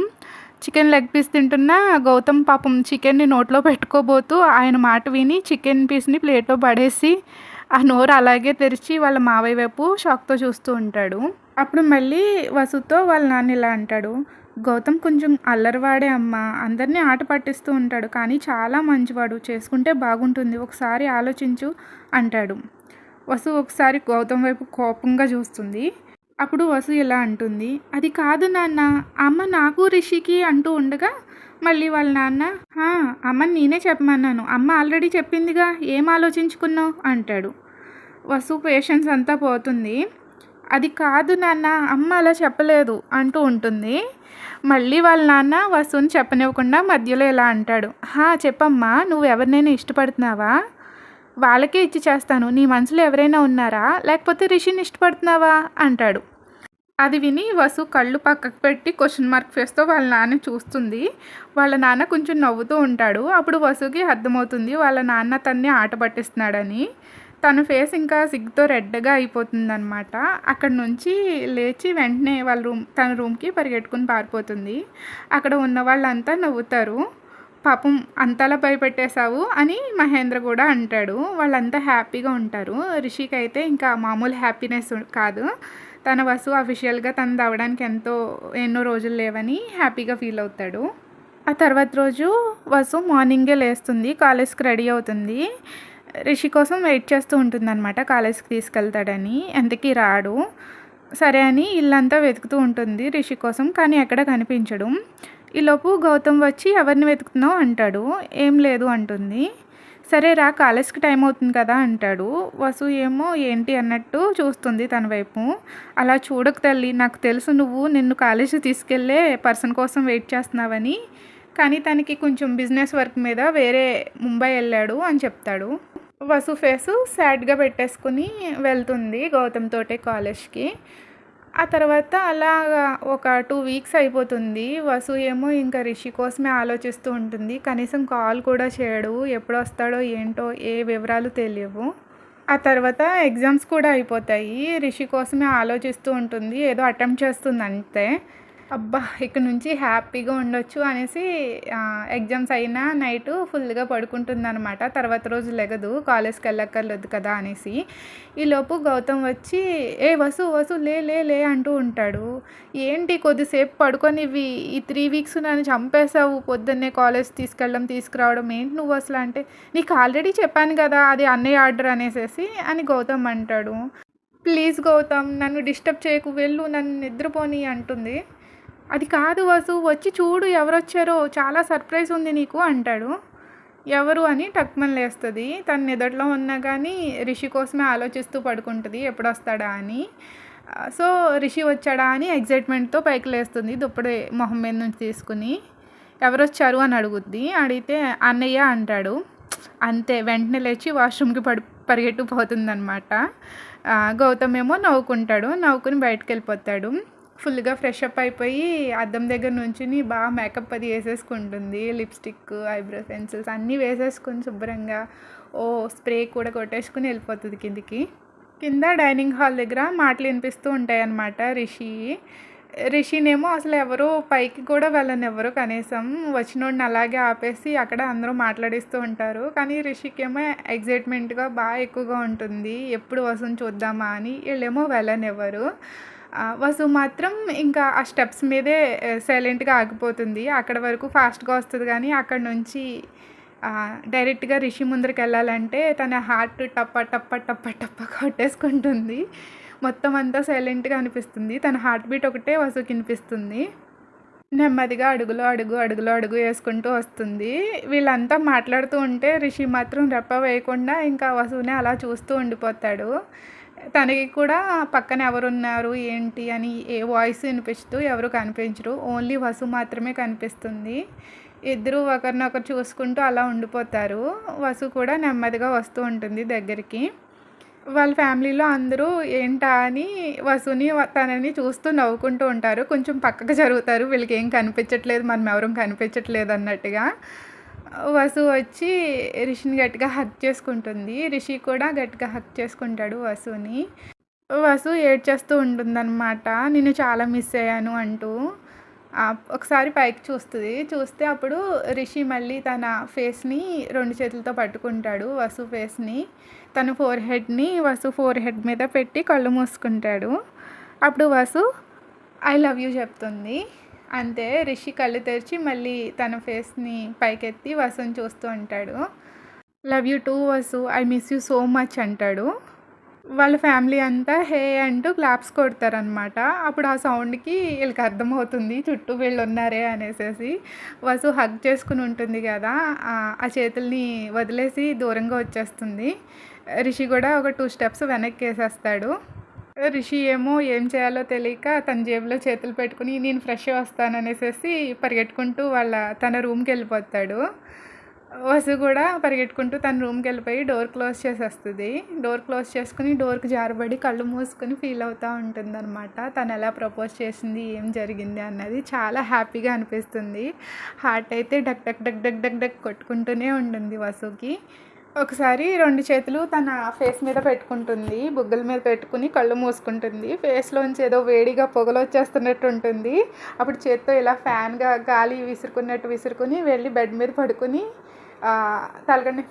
చికెన్ లెగ్ పీస్ తింటున్న గౌతమ్ పాపం చికెన్ని నోట్లో పెట్టుకోబోతూ ఆయన మాట విని చికెన్ పీస్ని ప్లేట్లో పడేసి ఆ నోరు అలాగే తెరిచి వాళ్ళ మావయ్య వైపు షాక్తో చూస్తూ ఉంటాడు. అప్పుడు మళ్ళీ వసుతో వాళ్ళ నాన్న ఇలా అంటాడు, గౌతమ్ కొంచెం అల్లరివాడే అమ్మ, అందరినీ ఆట పట్టిస్తూ ఉంటాడు, కానీ చాలా మంచివాడు, చేసుకుంటే బాగుంటుంది, ఒకసారి ఆలోచించు అంటాడు. వసు ఒకసారి గౌతమ్ వైపు కోపంగా చూస్తుంది. అప్పుడు వసు ఇలా అంటుంది, అది కాదు నాన్న, అమ్మ నాకు రిషికి అంటూ ఉండగా మళ్ళీ వాళ్ళ నాన్న, అమ్మని నేనే చెప్పమన్నాను, అమ్మ ఆల్రెడీ చెప్పిందిగా, ఏం ఆలోచించుకున్నావు అంటాడు. వసు పేషెన్స్ అంతా పోతుంది. అది కాదు నాన్న, అమ్మ అలా చెప్పలేదు అంటూ ఉంటుంది. మళ్ళీ వాళ్ళ నాన్న వసుని చెప్పనివ్వకుండా మధ్యలో ఇలా అంటాడు, చెప్పమ్మా, నువ్వు ఎవరినైనా ఇష్టపడుతున్నావా వాళ్ళకే ఇచ్చి చేస్తాను. నీ మనసులో ఎవరైనా ఉన్నారా? లేకపోతే రిషిని ఇష్టపడుతున్నావా?" అంటాడు. అది విని వసు కళ్ళు పక్కకు పెట్టి క్వెషన్ మార్క్ ఫేస్‌తో వాళ్ళ నాన్నని చూస్తుంది. వాళ్ళ నాన్న కొంచెం నవ్వుతూ ఉంటాడు. అప్పుడు వసుకి అర్థమవుతుంది వాళ్ళ నాన్న తన్ని ఆట పట్టిస్తున్నాడని. తన ఫేస్ ఇంకా సిగ్గుతో రెడ్‌గా అయిపోతుందనమాట. అక్కడి నుంచి లేచి వెంటనే తన రూమ్‌కి పరిగెట్టుకొని పారిపోతుంది. అక్కడ ఉన్న వాళ్ళంతా నవ్వుతారు. పాపం అంతలా భయపెట్టేశావు అని మహేంద్ర కూడా అంటాడు. వాళ్ళంతా హ్యాపీగా ఉంటారు. రిషికైతే ఇంకా మామూలు హ్యాపీనెస్ కాదు. తన వసు అఫీషియల్‌గా తనది అవ్వడానికి ఎన్నో రోజులు లేవని హ్యాపీగా ఫీల్ అవుతాడు. ఆ తర్వాత రోజు వసు మార్నింగే లేస్తుంది. కాలేజ్‌కి రెడీ అవుతుంది. రిషి కోసం వెయిట్ చేస్తూ ఉంటుందన్నమాట. కాలేజ్‌కి తీసుకెళ్తాడని. ఎంతకీ రాడు. సరే అని ఇల్లంతా వెతుకుతూ ఉంటుంది రిషి కోసం. కానీ ఎక్కడ కనిపించడు. ఈలోపు గౌతమ్ వచ్చి ఎవరిని వెతుకుతున్నావు అంటాడు. ఏం లేదు అంటుంది. సరే రా కాలేజ్‌కి టైం అవుతుంది కదా అంటాడు. వసు ఏమో ఏంటి అన్నట్టు చూస్తుంది తన వైపు. అలా చూడకు తల్లి, నాకు తెలుసు నువ్వు నిన్ను కాలేజ్‌కి తీసుకెళ్ళే పర్సన్ కోసం వెయిట్ చేస్తున్నావని. కానీ తనకి కొంచెం బిజినెస్ వర్క్ మీద వేరే ముంబై వెళ్ళాడు అని చెప్తాడు. వసు ఫేసు సాడ్‌గా పెట్టేసుకుని వెళ్తుంది గౌతమ్ తోటే కాలేజ్‌కి. ఆ తర్వాత అలాగా ఒక 2 వీక్స్ అయిపోతుంది. వసు ఏమో ఇంకా రిషి కోసమే ఆలోచిస్తూ ఉంటుంది. కనీసం కాల్ కూడా చేయడు. ఎప్పుడొస్తాడో ఏంటో ఏ వివరాలు తెలియవు. ఆ తర్వాత ఎగ్జామ్స్ కూడా అయిపోతాయి. రిషి కోసమే ఆలోచిస్తూ ఉంటుంది. ఏదో అటెంప్ట్ చేస్తుంది అంతే. అబ్బా! ఇక నుంచి హ్యాపీగా ఉండొచ్చు అనేసి ఎగ్జామ్స్ అయినా నైటు ఫుల్‌గా పడుకుంటుందనమాట. తర్వాత రోజు లెగదు. కాలేజ్‌కి వెళ్ళక్కర్లేదు కదా అనేసి. ఈలోపు గౌతమ్ వచ్చి "ఏ వసు వసు లే లే లే" అంటూ ఉంటాడు. ఏంటి కొద్దిసేపు పడుకోనివ్వి. ఈ 3 వీక్స్ నన్ను చంపేశావు. పొద్దున్నే కాలేజ్ తీసుకెళ్ళడం, తీసుకురావడం ఏంటి నువ్వు అసలు అంటే, "నీకు ఆల్రెడీ చెప్పాను కదా అది అన్నయ్య ఆర్డర్" అనేసేసి అని గౌతమ్ అంటాడు. "ప్లీజ్ గౌతమ్ నన్ను డిస్టర్బ్ చేయకు. వెళ్ళు నన్ను నిద్రపోని" అంటుంది. "అది కాదు వసు, వచ్చి చూడు ఎవరొచ్చారో, చాలా సర్ప్రైజ్ ఉంది నీకు" అంటాడు. ఎవరు అని టక్‌మని లేస్తుంది. తను నిదట్లో ఉన్నా కానీ రిషి కోసమే ఆలోచిస్తూ పడుకుంటుంది ఎప్పుడొస్తాడా అని. సో రిషి వచ్చాడా అని ఎక్సైట్మెంట్‌తో పైకి లేస్తుంది దుప్పటి మొహం మీద నుంచి తీసుకుని. ఎవరొచ్చారు అని అడుగుద్ది. అడిగితే అన్నయ్య అంటాడు. అంతే వెంటనే లేచి వాష్‌రూమ్‌కి పరిగెట్టుకుపోతుందనమాట. గౌతమ్ ఏమో నవ్వుకుంటాడు. నవ్వుకుని బయటికెళ్ళిపోతాడు. ఫుల్‌గా ఫ్రెష్ అప్ అయిపోయి అద్దం దగ్గర నుంచుని బాగా మేకప్ అది వేసేసుకుంటుంది. లిప్‌స్టిక్, ఐబ్రో పెన్సిల్స్ అన్నీ వేసేసుకొని శుభ్రంగా స్ప్రే కూడా కొట్టేసుకుని వెళ్ళిపోతుంది కిందికి. కింద డైనింగ్ హాల్ దగ్గర మాటలు వినిపిస్తూ ఉంటాయన్నమాట రిషినేమో అసలు ఎవరు పైకి కూడా వెళ్ళనివ్వరు. కనీసం వచ్చినోడిని అలాగే ఆపేసి అక్కడ అందరూ మాట్లాడిస్తూ ఉంటారు. కానీ రిషికేమో ఎక్సైట్మెంట్‌గా బాగా ఎక్కువగా ఉంటుంది. ఎప్పుడు వసుని చూద్దామా అని. వీళ్ళేమో వెళ్ళనివ్వరు. వసు మాత్రం ఇంకా ఆ స్టెప్స్ మీదే సైలెంట్‌గా ఆగిపోతుంది. అక్కడ వరకు ఫాస్ట్‌గా వస్తుంది కానీ అక్కడి నుంచి డైరెక్ట్‌గా రిషి ముందరికెళ్ళాలంటే తన హార్ట్ టప్ప టప్ప టప్ప టప్ప కొట్టేసుకుంటుంది. మొత్తం అంతా సైలెంట్‌గా అనిపిస్తుంది. తన హార్ట్ బీట్ ఒకటే వసుకి వినిపిస్తుంది. నెమ్మదిగా అడుగులో అడుగు వేసుకుంటూ వస్తుంది. వీళ్ళంతా మాట్లాడుతూ ఉంటే రిషి మాత్రం రెప్ప వేయకుండా ఇంకా వసుని అలా చూస్తూ ఉండిపోతాడు. తనకి కూడా పక్కన ఎవరున్నారు ఏంటి అని ఏ వాయిస్ వినిపిస్తూ ఎవరు కనిపించరు. ఓన్లీ వసు మాత్రమే కనిపిస్తుంది. ఇద్దరు ఒకరినొకరు చూసుకుంటూ అలా ఉండిపోతారు. వసు కూడా నెమ్మదిగా వస్తూ ఉంటుంది దగ్గరికి. వాళ్ళ ఫ్యామిలీలో అందరూ ఏంటా అని వసుని తనని చూస్తూ నవ్వుకుంటూ ఉంటారు. కొంచెం పక్కకు జరుగుతారు. వీళ్ళకేం కనిపించట్లేదు, మనం ఎవరం కనిపించట్లేదు అన్నట్టుగా. వసు వచ్చి రిషిని గట్టిగా హగ్ చేసుకుంటుంది. రిషి కూడా గట్టిగా హగ్ చేసుకుంటాడు వసుని. వసు ఏడ్చేస్తూ ఉంటుందన్నమాట. నిన్ను చాలా మిస్ అయ్యాను అంటూ. ఒకసారి పైకి చూస్తే అప్పుడు రిషి మళ్ళీ తన ఫేస్‌ని 2 చేతులతో పట్టుకుంటాడు వసు ఫేస్‌ని. తన ఫోర్‌హెడ్‌ని వసు ఫోర్‌హెడ్ మీద పెట్టి కళ్ళు మూసుకుంటాడు. అప్పుడు వసు ఐ లవ్ యూ చెప్తుంది. అంతే రిషి కళ్ళు తెరిచి మళ్ళీ తన ఫేస్‌ని పైకెత్తి వసుని చూస్తూ ఉంటాడు. Love you two Vasu, I miss you so much అంటాడు. వాళ్ళ ఫ్యామిలీ అంతా హే అంటూ క్లాప్స్ కొడతారనమాట. అప్పుడు ఆ సౌండ్‌కి వీళ్ళకి అర్థమవుతుంది చుట్టూ వీళ్ళున్నారే అనేసేసి. వసు హగ్ చేసుకుని ఉంటుంది కదా! ఆ చేతుల్ని వదిలేసి దూరంగా వచ్చేస్తుంది. రిషి కూడా ఒక 2 స్టెప్స్ వెనక్కేసేస్తాడు. రిషి ఏమో ఏం చేయాలో తెలియక తన జేబులో చేతులు పెట్టుకుని నేను ఫ్రెష్ వస్తాననేసేసి పరిగెట్టుకుంటూ తన రూమ్‌కెళ్ళిపోతాడు. వసు కూడా పరిగెట్టుకుంటూ తన రూమ్కి వెళ్ళిపోయి డోర్ క్లోజ్ చేసేస్తుంది. డోర్ క్లోజ్ చేసుకుని డోర్కి జారబడి కళ్ళు మూసుకొని ఫీల్ అవుతూ ఉంటుందన్నమాట. తను ఎలా ప్రపోజ్ చేసింది, ఏం జరిగింది అన్నది చాలా హ్యాపీగా అనిపిస్తుంది. హార్ట్ అయితే డక్ డక్ డక్ డక్ డక్ డక్ కొట్టుకుంటూనే ఉంటుంది వసుకి. ఒకసారి 2 చేతులు తన ఫేస్ మీద పెట్టుకుంటుంది, బుగ్గల మీద పెట్టుకుని కళ్ళు మూసుకుంటుంది. ఫేస్లోంచి ఏదో వేడిగా పొగలు వచ్చేస్తున్నట్టు ఉంటుంది. అప్పుడు చేత్తో ఇలా ఫ్యాన్గా గాలి విసురుకున్నట్టు విసురుకుని వెళ్ళి బెడ్ మీద పడుకుని తలగడ్డని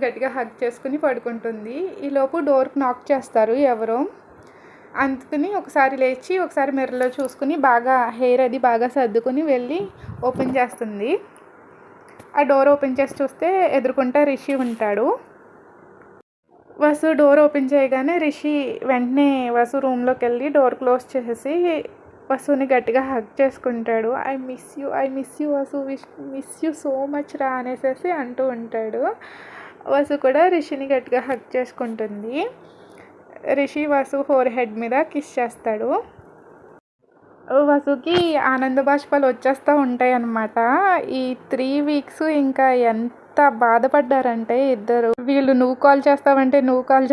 గట్టిగా హగ్ చేసుకుని పడుకుంటుంది. ఈలోపు డోర్కి నాక్ చేస్తారు ఎవరో. అందుకని ఒకసారి లేచి ఒకసారి మిర్రర్లో చూసుకుని బాగా హెయిర్ అది బాగా సర్దుకుని వెళ్ళి ఓపెన్ చేస్తుంది. ఆ డోర్ ఓపెన్ చేసి చూస్తే ఎదురుకుంటా రిషి ఉంటాడు. వసు డోర్ ఓపెన్ చేయగానే రిషి వెంటనే వసు రూమ్లోకి వెళ్ళి డోర్ క్లోజ్ చేసేసి వసుని గట్టిగా హగ్ చేసుకుంటాడు. I miss you Vasu, miss you so much రా అనేసి అంటూ ఉంటాడు. వసు కూడా రిషిని గట్టిగా హగ్ చేసుకుంటుంది. రిషి వసు ఫోర్ హెడ్ మీద కిస్ చేస్తాడు. వసుకి ఆనంద బాష్పాలు వచ్చేస్తూ ఉంటాయి అన్నమాట. ఈ 3 వీక్స్ ఇంకా ఎంత బాధపడ్డారంటే ఇద్దరు. వీళ్ళు నువ్వు కాల్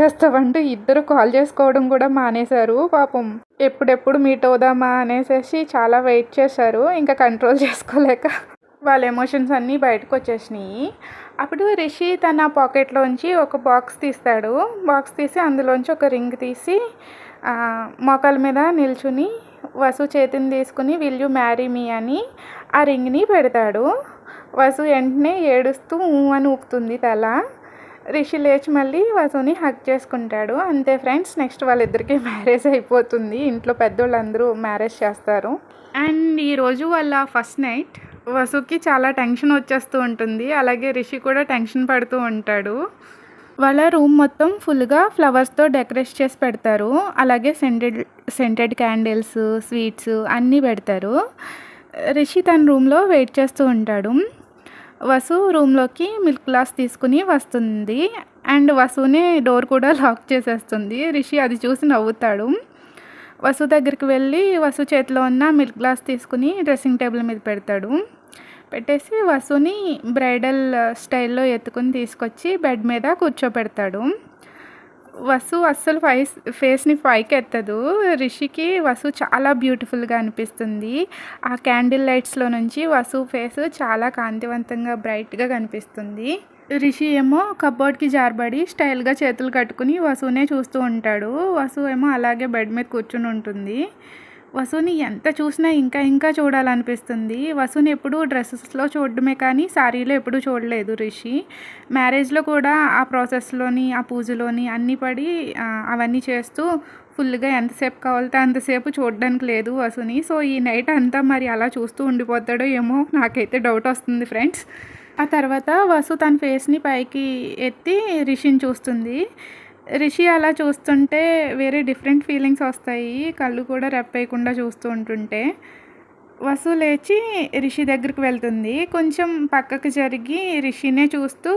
చేస్తావంటూ ఇద్దరు కాల్ చేసుకోవడం కూడా మానేశారు. పాపం ఎప్పుడెప్పుడు మీట్ అవుదామా అనేసి చాలా వెయిట్ చేశారు. ఇంకా కంట్రోల్ చేసుకోలేక వాళ్ళ ఎమోషన్స్ అన్నీ బయటకు వచ్చేసినాయి. అప్పుడు రిషి తన పాకెట్లోంచి ఒక బాక్స్ తీస్తాడు. బాక్స్ తీసి అందులోంచి ఒక రింగ్ తీసి మోకాల మీద నిల్చుని వసు చేతిని తీసుకుని విల్ యూ మ్యారీ మీ అని ఆ రింగ్ని పెడతాడు. వసు వెంటనే ఏడుస్తూ అని ఊపుతుంది తల. రిషి లేచి మళ్ళీ వసుని హగ్ చేసుకుంటాడు. అంతే ఫ్రెండ్స్, నెక్స్ట్ వాళ్ళిద్దరికీ మ్యారేజ్ అయిపోతుంది. ఇంట్లో పెద్దోళ్ళందరూ మ్యారేజ్ చేస్తారు. అండ్ ఈరోజు వాళ్ళ ఫస్ట్ నైట్. వసుకి చాలా టెన్షన్ వచ్చేస్తూ ఉంటుంది, అలాగే రిషి కూడా టెన్షన్ పడుతూ ఉంటాడు. వాళ్ళ రూమ్ మొత్తం ఫుల్గా ఫ్లవర్స్తో డెకరేట్ చేసి పెడతారు. అలాగే సెంటెడ్ క్యాండిల్స్, స్వీట్స్ అన్నీ పెడతారు. రిషి తన రూమ్లో వెయిట్ చేస్తూ ఉంటాడు. వసు రూమ్లోకి మిల్క్ గ్లాస్ తీసుకుని వస్తుంది. అండ్ వసుని డోర్ కూడా లాక్ చేసేస్తుంది. రిషి అది చూసి నవ్వుతాడు. వసు దగ్గరికి వెళ్ళి వసు చేతిలో ఉన్న మిల్క్ గ్లాస్ తీసుకుని డ్రెస్సింగ్ టేబుల్ మీద పెడతాడు. పెట్టేసి వసుని బ్రైడల్ స్టైల్లో ఎత్తుకుని తీసుకొచ్చి బెడ్ మీద కూర్చోపెడతాడు. వసు అస్సలు ఫేస్ని పైకి ఎత్తదు. రిషికి వసు చాలా బ్యూటిఫుల్గా అనిపిస్తుంది. ఆ క్యాండిల్ లైట్స్లో నుంచి వసు ఫేస్ చాలా కాంతివంతంగా బ్రైట్గా కనిపిస్తుంది. రిషి ఏమో కబోర్డ్కి జారబడి స్టైల్గా చేతులు కట్టుకుని వసునే చూస్తూ ఉంటాడు. వసు ఏమో అలాగే బెడ్ మీద కూర్చుని ఉంటుంది. వసుని ఎంత చూసినా ఇంకా చూడాలనిపిస్తుంది. వసుని ఎప్పుడూ డ్రెస్సెస్లో చూడడమే కానీ శారీలో ఎప్పుడూ చూడలేదు రిషి. మ్యారేజ్లో కూడా ఆ ప్రాసెస్లోని ఆ పూజలోని అన్నీ పడి అవన్నీ చేస్తూ ఫుల్గా ఎంతసేపు కావాలితే అంతసేపు చూడడానికి లేదు వసుని. సో ఈ నైట్ అంతా మరి అలా చూస్తూ ఉండిపోతాడో ఏమో, నాకైతే డౌట్ వస్తుంది ఫ్రెండ్స్. ఆ తర్వాత వసు తన ఫేస్ని పైకి ఎత్తి రిషిని చూస్తుంది. రిషి అలా చూస్తుంటే వేరే డిఫరెంట్ ఫీలింగ్స్ వస్తాయి, కళ్ళు కూడా రెప్పేయకుండా చూస్తూ ఉంటుంటే. వసు లేచి రిషి దగ్గరికి వెళ్తుంది. కొంచెం పక్కకు జరిగి రిషినే చూస్తూ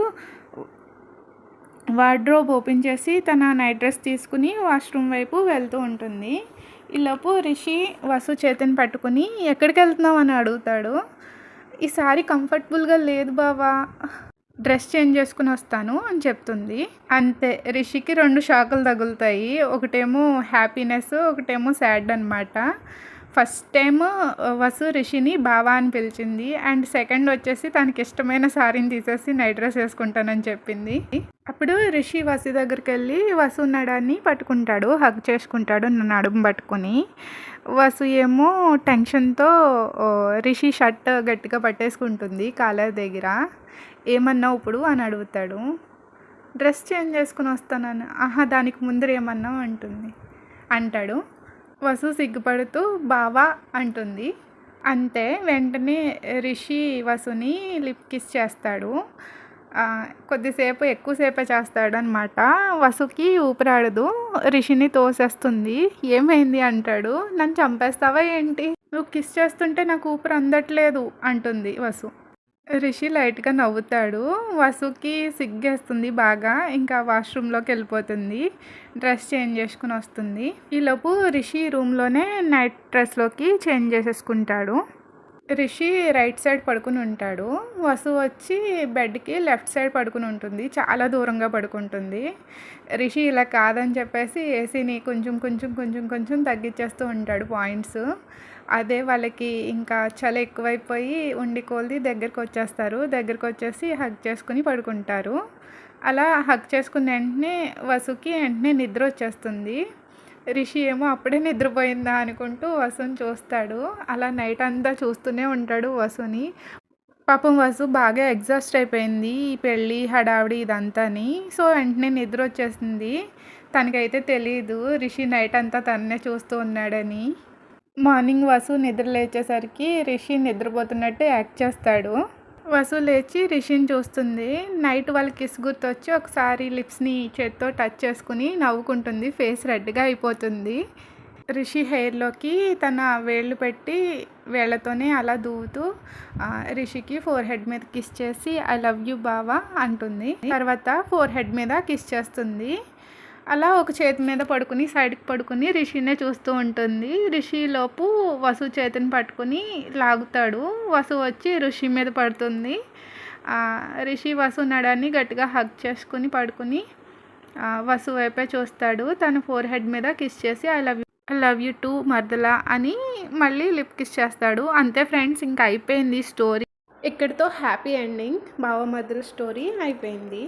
వార్డ్రోబ్ ఓపెన్ చేసి తన నైట్ డ్రెస్ తీసుకుని వాష్రూమ్ వైపు వెళ్తూ ఉంటుంది. ఈలోపు రిషి వసు చేతిని పట్టుకుని ఎక్కడికి వెళ్తున్నావు అని అడుగుతాడు. ఈసారి కంఫర్టబుల్గా లేదు బావా, డ్రెస్ చేంజ్ చేసుకుని వస్తాను అని చెప్తుంది. అంతే, రిషికి 2 షాకులు తగులుతాయి. ఒకటేమో హ్యాపీనెస్, ఒకటేమో సాడ్ అనమాట. ఫస్ట్ టైం వసు రిషిని బావా అని పిలిచింది. అండ్ సెకండ్ వచ్చేసి తనకి ఇష్టమైన సారీని తీసేసి నైట్ డ్రెస్ వేసుకుంటానని చెప్పింది. అప్పుడు రిషి వసు దగ్గరికి వెళ్ళి వసు నడాన్ని పట్టుకుంటాడు, హగ్ చేసుకుంటాడు నడుము పట్టుకుని. వసు ఏమో టెన్షన్తో రిషి షర్ట్ గట్టిగా పట్టేసుకుంటుంది కాలర్ దగ్గర. ఏమన్నావు ఇప్పుడు అని అడుగుతాడు. డ్రెస్ చేంజ్ చేసుకుని వస్తానని. దానికి ముందర ఏమన్నావు అంటాడు. వసు సిగ్గుపడుతూ బావా అంటుంది. అంతే, వెంటనే రిషి వసుని లిప్ కిస్ చేస్తాడు. కొద్దిసేపు ఎక్కువసేపే చేస్తాడు అనమాట. వసుకి ఊపిరాడదు, రిషిని తోసేస్తుంది. ఏమైంది అంటాడు. నన్ను చంపేస్తావా ఏంటి, నువ్వు కిస్ చేస్తుంటే నాకు ఊపిరి అందట్లేదు అంటుంది వసు. రిషి లైట్గా నవ్వుతాడు. వసుకి సిగ్గేస్తుంది బాగా. ఇంకా వాష్రూమ్లోకి వెళ్ళిపోతుంది, డ్రెస్ చేంజ్ చేసుకుని వస్తుంది. ఈలోపు రిషి రూమ్లోనే నైట్ డ్రెస్లోకి చేంజ్ చేసేసుకుంటాడు. రిషి రైట్ సైడ్ పడుకుని ఉంటాడు. వసు వచ్చి బెడ్‌కి లెఫ్ట్ సైడ్ పడుకుని ఉంటుంది. చాలా దూరంగా పడుకుంటుంది. రిషి ఇలా కాదని చెప్పేసి ఏసీని కొంచెం తగ్గించేస్తూ ఉంటాడు పాయింట్స్. అదే వాళ్ళకి ఇంకా చలి ఎక్కువైపోయి ఉండి కొలిది దగ్గరకొచ్చేసి హగ్ చేసుకొని పడుకుంటారు. అలా హగ్ చేసుకున్న వెంటనే వసుకి వెంటనే నిద్ర వచ్చేస్తుంది. రిషి ఏమో అప్పుడే నిద్రపోయిందా అనుకుంటూ వసుని చూస్తాడు. అలా నైట్ అంతా చూస్తూనే ఉంటాడు వసుని. పాపం వసు బాగా ఎగ్జాస్ట్ అయిపోయింది ఈ పెళ్ళి హడావిడి ఇదంతాని. సో వెంటనే నిద్ర వచ్చేసింది. తనకైతే తెలీదు రిషి నైట్ అంతా తననే చూస్తూ ఉన్నాడని. మార్నింగ్ వసు నిద్ర లేచేసరికి రిషి నిద్రపోతున్నట్టు యాక్ట్ చేస్తాడు. వసు లేచి రిషిని చూస్తుంది. నైట్ వాళ్ళ కిస్ గుర్తొచ్చి ఒకసారి లిప్స్ని చేత్తో టచ్ చేసుకుని నవ్వుకుంటుంది. ఫేస్ రెడ్గా అయిపోతుంది. రిషి హెయిర్లోకి తన వేళ్ళు పెట్టి వేళ్ళతోనే అలా దూవుతూ రిషికి ఫోర్ హెడ్ మీద కిస్ చేసి ఐ లవ్ యూ బావా అంటుంది. తర్వాత ఫోర్ హెడ్ మీద కిస్ చేస్తుంది. అలా ఒక చేతి మీద పడుకుని సైడ్కి పడుకుని రిషినే చూస్తూ ఉంటుంది. రిషి లోపు వసు చేతిని పట్టుకుని లాగుతాడు. వసు వచ్చి రిషి మీద పడుతుంది. రిషి వసు నడాన్ని గట్టిగా హగ్ చేసుకుని పడుకుని వసు వైపే చూస్తాడు. తన ఫోర్ హెడ్ మీద కిస్ చేసి ఐ లవ్ యూ టూ మర్దలా అని మళ్ళీ లిప్ కిస్ చేస్తాడు. అంతే ఫ్రెండ్స్, ఇంకా అయిపోయింది స్టోరీ. ఇక్కడితో హ్యాపీ ఎండింగ్. బావ మర్దల స్టోరీ అయిపోయింది.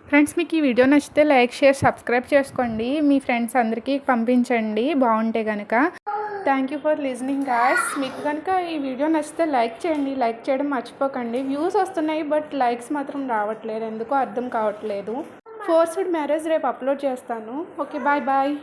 ఫ్రెండ్స్, మీకు ఈ వీడియో నచ్చితే లైక్ షేర్ సబ్స్క్రైబ్ చేసుకోండి. మీ ఫ్రెండ్స్ అందరికీ పంపించండి బాగుంటే కనుక. Thank you for listening guys. మీకు కనుక ఈ వీడియో నచ్చితే లైక్ చేయండి. లైక్ చేయడం మర్చిపోకండి. వ్యూస్ వస్తున్నాయి బట్ లైక్స్ మాత్రం రావట్లేదు. ఎందుకో అర్థం కావట్లేదు. ఫోర్స్డ్ మ్యారేజ్ రేపు అప్లోడ్ చేస్తాను. Okay, bye.